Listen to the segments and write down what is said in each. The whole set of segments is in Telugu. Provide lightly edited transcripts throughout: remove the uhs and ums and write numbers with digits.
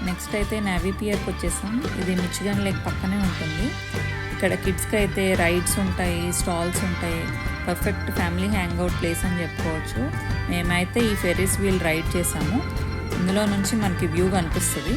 నెక్స్ట్ అయితే నేవీ పియర్కి వచ్చేసాం. ఇది మిచిగన్ లేక్ పక్కనే ఉంటుంది. ఇక్కడ కిడ్స్కి అయితే రైడ్స్ ఉంటాయి, స్టాల్స్ ఉంటాయి. పర్ఫెక్ట్ ఫ్యామిలీ హ్యాంగ్అవుట్ ప్లేస్ అని చెప్పుకోవచ్చు. మేమైతే ఈ ఫెర్రీస్ వీల్ రైడ్ చేసాము. ఇందులో నుంచి మనకి వ్యూ కనిపిస్తుంది.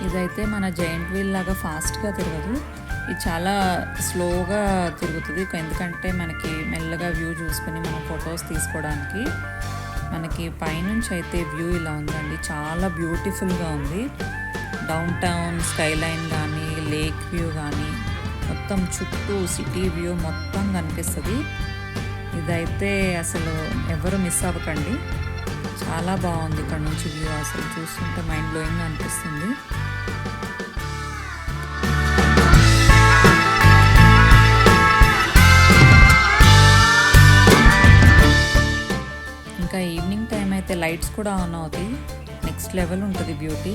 ఇదైతే మన జైంట్ వీల్ లాగా ఫాస్ట్గా తిరగదు. ఇది చాలా స్లోగా తిరుగుతుంది. ఎందుకంటే మనకి మెల్లగా వ్యూ చూసుకుని మనం ఫొటోస్ తీసుకోవడానికి. మనకి పైనుంచి అయితే వ్యూ ఇలా ఉందండి. చాలా బ్యూటిఫుల్గా ఉంది. డౌన్ టౌన్ స్కైలైన్ కానీ, లేక్ వ్యూ కానీ, మొత్తం చుట్టూ సిటీ వ్యూ మొత్తం కనిపిస్తుంది. ఇదైతే అసలు ఎవరు మిస్ అవ్వకండి. చాలా బాగుంది ఇక్కడ నుంచి వ్యూ. అసలు చూస్తుంటే మైండ్ బ్లోయింగ్ అనిపిస్తుంది. ఇంకా ఈవినింగ్ టైం అయితే లైట్స్ కూడా ఆన్ అవుతాయి. నెక్స్ట్ లెవెల్ ఉంటుంది బ్యూటీ.